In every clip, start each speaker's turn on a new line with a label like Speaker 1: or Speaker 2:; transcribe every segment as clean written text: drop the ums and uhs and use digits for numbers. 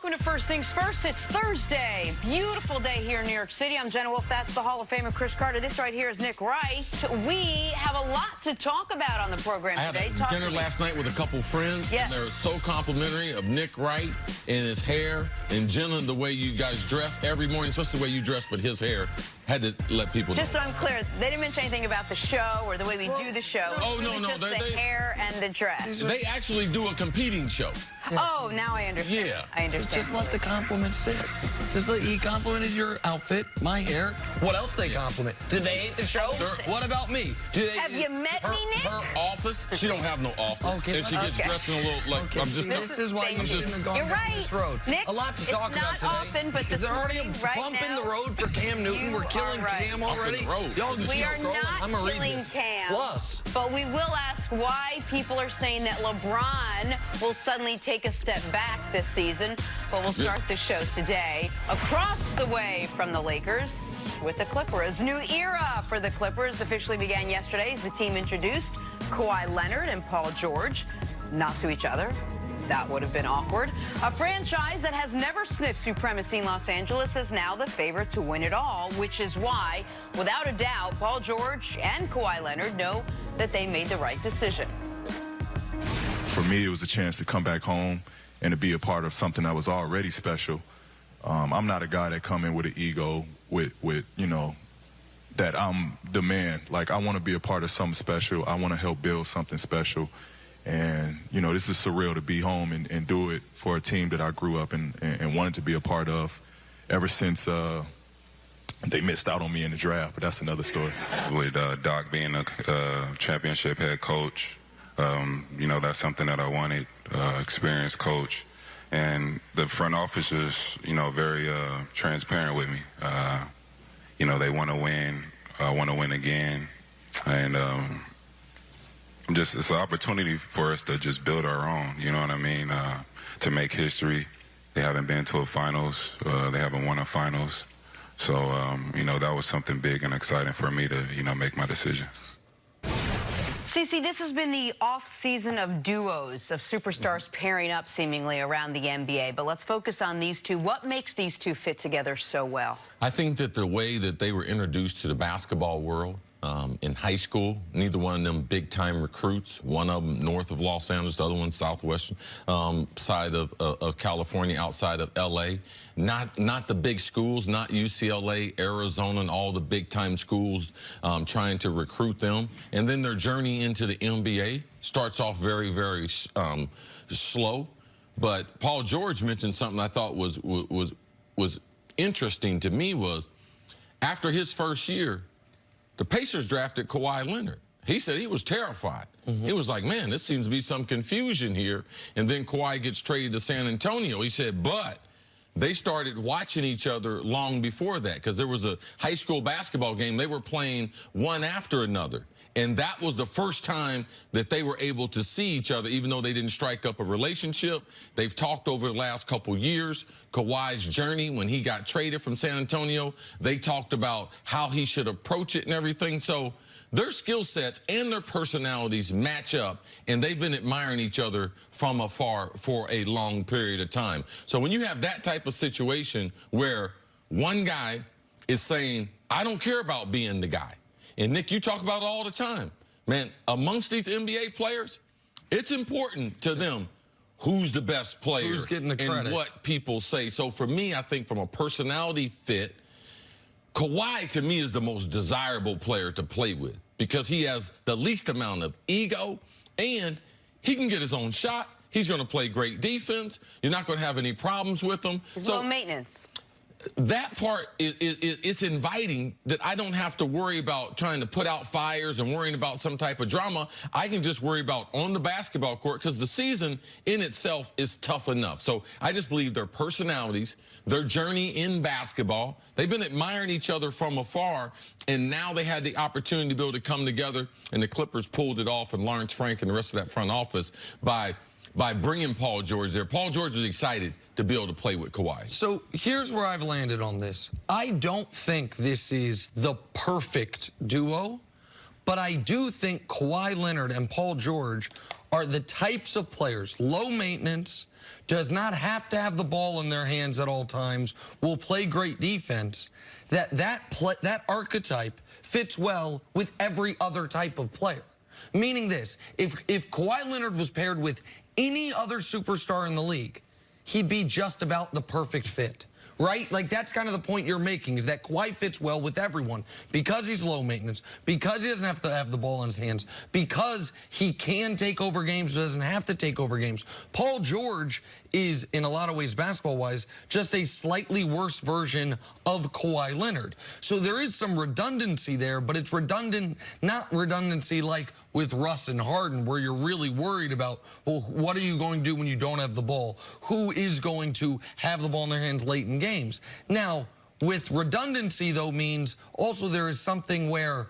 Speaker 1: welcome to First Things First. It's Thursday. Beautiful day here in New York City. I'm Jenna Wolf. That's the Hall of Famer Cris Carter. This right here is Nick Wright. We have a lot to talk about on the program today.
Speaker 2: I had dinner last night with a couple friends.
Speaker 1: Yes.
Speaker 2: And they're so complimentary of Nick Wright and his hair, and Jenna, the way you guys dress every morning, especially the way you dress, but his hair. Had to let people know.
Speaker 1: Just so I'm clear, they didn't mention anything about the show or the way we do the show.
Speaker 2: Oh,
Speaker 1: really
Speaker 2: no.
Speaker 1: Just the hair and the dress.
Speaker 2: They actually do a competing show.
Speaker 1: Oh, now I understand.
Speaker 2: Yeah.
Speaker 1: I understand.
Speaker 3: Just let the compliments sit. Just let he complimented your outfit, my hair. What else they compliment? Did they hate the show? What about me?
Speaker 1: Have you met me, Nick?
Speaker 2: Her office, she don't have no office.
Speaker 3: Okay.
Speaker 2: And she gets dressed in a little, like,
Speaker 3: Okay.
Speaker 2: I'm just
Speaker 3: This is why you shouldn't have gone
Speaker 1: You're
Speaker 3: down
Speaker 1: right.
Speaker 3: this road.
Speaker 1: Nick,
Speaker 3: a lot to talk about today.
Speaker 1: It's not often, but
Speaker 3: is there already a
Speaker 1: right
Speaker 3: bump
Speaker 1: now,
Speaker 3: in the road for Cam Newton? We're killing Cam already. Y'all just
Speaker 1: we
Speaker 3: keep
Speaker 1: are
Speaker 3: scrolling.
Speaker 1: not
Speaker 3: I'm gonna read
Speaker 1: killing
Speaker 3: this.
Speaker 1: Cam.
Speaker 3: Plus,
Speaker 1: but we will ask why people are saying that LeBron will suddenly take a step back this season. But we'll start the show today across the way from the Lakers with the Clippers. New era for the Clippers officially began yesterday as the team introduced Kawhi Leonard and Paul George, not to each other. That would have been awkward. A franchise that has never sniffed supremacy in Los Angeles is now the favorite to win it all, which is why, without a doubt, Paul George and Kawhi Leonard know that they made the right decision.
Speaker 4: For me, it was a chance to come back home and to be a part of something that was already special. I'm not a guy that come in with an ego, with you know, that I'm the man. Like, I want to be a part of something special. I want to help build something special. And, you know, this is surreal to be home and do it for a team that I grew up and wanted to be a part of ever since they missed out on me in the draft. But that's another story.
Speaker 5: With Doc being a championship head coach, you know, that's something that I wanted, experienced coach. And the front office is, you know, very transparent with me. You know, they want to win, want to win again. And it's an opportunity for us to just build our own, you know what I mean, to make history. They haven't been to a finals. They haven't won a finals. So, you know, that was something big and exciting for me to, you know, make my decision.
Speaker 1: Cece, this has been the off-season of duos, of superstars pairing up seemingly around the NBA. But let's focus on these two. What makes these two fit together so well?
Speaker 2: I think that the way that they were introduced to the basketball world in high school, neither one of them big-time recruits, one of them north of Los Angeles, the other one southwestern side of California, outside of L.A. Not the big schools, not UCLA, Arizona, and all the big-time schools trying to recruit them. And then their journey into the NBA starts off very, very slow. But Paul George mentioned something I thought was interesting to me was after his first year, the Pacers drafted Kawhi Leonard. He said he was terrified. He was like, man, this seems to be some confusion here. And then Kawhi gets traded to San Antonio. He said, but they started watching each other long before that because there was a high school basketball game. They were playing one after another. And that was the first time that they were able to see each other, even though they didn't strike up a relationship. They've talked over the last couple years. Kawhi's journey when he got traded from San Antonio, they talked about how he should approach it and everything. So their skill sets and their personalities match up, and they've been admiring each other from afar for a long period of time. So when you have that type of situation where one guy is saying, I don't care about being the guy, and Nick, you talk about it all the time. Man, amongst these NBA players, it's important to them who's the best player,
Speaker 3: who's getting the credit,
Speaker 2: and what people say. So for me, I think from a personality fit, Kawhi to me is the most desirable player to play with because he has the least amount of ego and he can get his own shot. He's going to play great defense. You're not going to have any problems with him.
Speaker 1: It's low maintenance.
Speaker 2: That part, it's inviting that I don't have to worry about trying to put out fires and worrying about some type of drama. I can just worry about on the basketball court because the season in itself is tough enough. So I just believe their personalities, their journey in basketball, they've been admiring each other from afar, and now they had the opportunity to be able to come together, and the Clippers pulled it off, and Lawrence Frank and the rest of that front office by bringing Paul George there. Paul George was excited to be able to play with Kawhi.
Speaker 3: So here's where I've landed on this. I don't think this is the perfect duo, but I do think Kawhi Leonard and Paul George are the types of players, low maintenance, does not have to have the ball in their hands at all times, will play great defense, that archetype fits well with every other type of player. Meaning this, if Kawhi Leonard was paired with any other superstar in the league, he'd be just about the perfect fit. Right? Like, that's kind of the point you're making, is that Kawhi fits well with everyone because he's low maintenance, because he doesn't have to have the ball in his hands, because he can take over games but doesn't have to take over games. Paul George is, in a lot of ways, basketball-wise, just a slightly worse version of Kawhi Leonard. So there is some redundancy there, but it's redundant, not redundancy like with Russ and Harden, where you're really worried about, well, what are you going to do when you don't have the ball? Who is going to have the ball in their hands late in games? Now, with redundancy, though, means also there is something where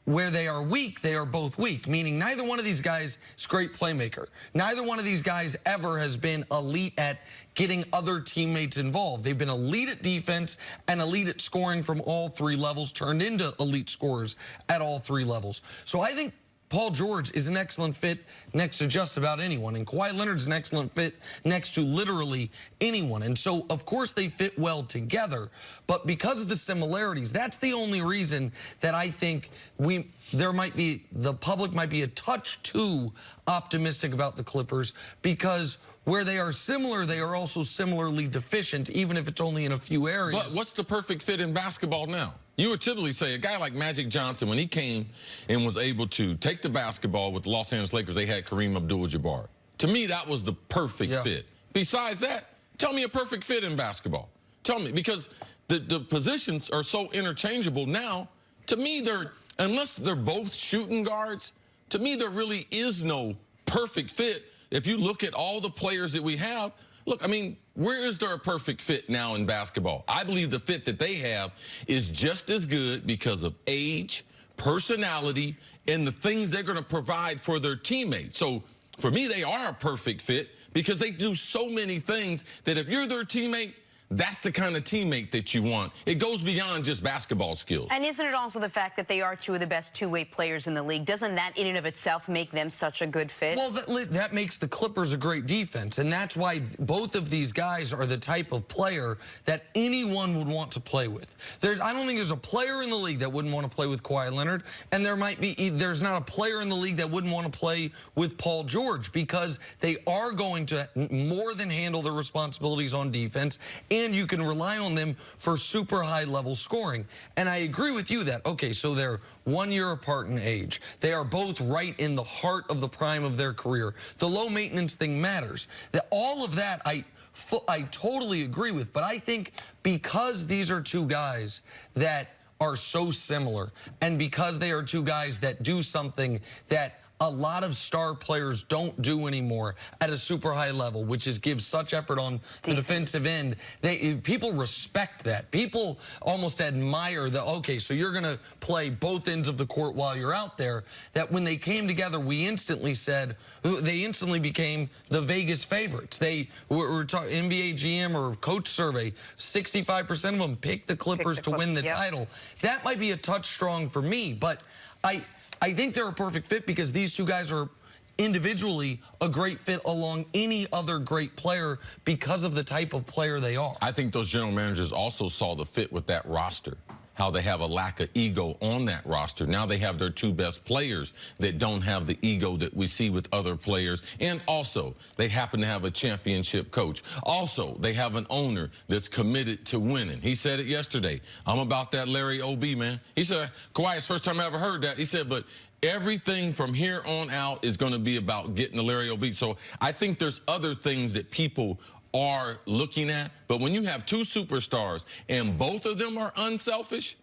Speaker 3: they are weak, they are both weak, meaning neither one of these guys is a great playmaker. Neither one of these guys ever has been elite at getting other teammates involved. They've been elite at defense and elite at scoring from all three levels, turned into elite scorers at all three levels. So I think Paul George is an excellent fit next to just about anyone, and Kawhi Leonard's an excellent fit next to literally anyone. And so, of course, they fit well together, but because of the similarities, that's the only reason that I think the public might be a touch too optimistic about the Clippers, because where they are similar, they are also similarly deficient, even if it's only in a few areas.
Speaker 2: But what's the perfect fit in basketball now? You would typically say a guy like Magic Johnson, when he came and was able to take the basketball with the Los Angeles Lakers, they had Kareem Abdul-Jabbar. To me, that was the perfect fit. Besides that, tell me a perfect fit in basketball. Tell me, because the positions are so interchangeable now. To me, unless they're both shooting guards, to me, there really is no perfect fit. If you look at all the players that we have, look, I mean, where is there a perfect fit now in basketball? I believe the fit that they have is just as good because of age, personality, and the things they're going to provide for their teammates. So for me, they are a perfect fit because they do so many things that if you're their teammate, that's the kind of teammate that you want. It goes beyond just basketball skills.
Speaker 1: And isn't it also the fact that they are two of the best two-way players in the league? Doesn't that in and of itself make them such a good fit?
Speaker 3: Well, that makes the Clippers a great defense, and that's why both of these guys are the type of player that anyone would want to play with. I don't think there's a player in the league that wouldn't want to play with Kawhi Leonard, and there's not a player in the league that wouldn't want to play with Paul George, because they are going to more than handle their responsibilities on defense, and you can rely on them for super high-level scoring. And I agree with you that, okay, so they're 1 year apart in age. They are both right in the heart of the prime of their career. The low-maintenance thing matters. All of that, I totally agree with. But I think because these are two guys that are so similar, and because they are two guys that do something that a lot of star players don't do anymore at a super high level, which is give such effort on the defensive end. People respect that. People almost admire the, okay, so you're going to play both ends of the court while you're out there. That when they came together, we instantly said, they instantly became the Vegas favorites. They were talking NBA GM or coach survey, 65% of them picked the Clippers to win the title. That might be a touch strong for me, but I think they're a perfect fit because these two guys are individually a great fit along any other great player because of the type of player they are.
Speaker 2: I think those general managers also saw the fit with that roster, how they have a lack of ego on that roster. Now they have their two best players that don't have the ego that we see with other players. And also, they happen to have a championship coach. Also, they have an owner that's committed to winning. He said it yesterday. I'm about that Larry O.B., man. He said, Kawhi, it's the first time I ever heard that. He said, but everything from here on out is going to be about getting the Larry O.B. So I think there's other things that people are looking at, but when you have two superstars and both of them are unselfish,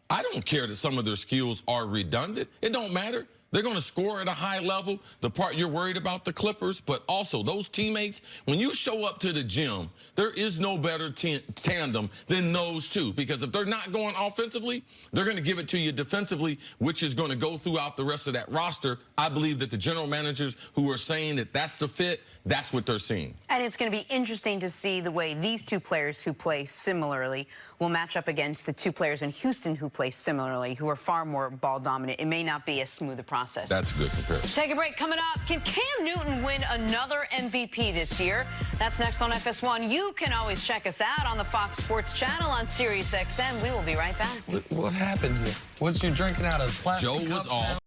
Speaker 2: I don't care that some of their skills are redundant. It don't matter. They're going to score at a high level. The part you're worried about, the Clippers, but also those teammates, when you show up to the gym, there is no better tandem than those two, because if they're not going offensively, they're going to give it to you defensively, which is going to go throughout the rest of that roster. I believe that the general managers who are saying that that's the fit, that's what they're seeing.
Speaker 1: And it's going to be interesting to see the way these two players who play similarly will match up against the two players in Houston who play similarly, who are far more ball dominant. It may not be as smooth a process process.
Speaker 2: That's a good comparison.
Speaker 1: Take a break. Coming up, can Cam Newton win another MVP this year? That's next on FS1. You can always check us out on the Fox Sports channel on Sirius XM. We will be right back.
Speaker 3: What happened here? What you drinking out of plastic
Speaker 2: Joe
Speaker 3: cups
Speaker 2: was
Speaker 3: now?
Speaker 2: off.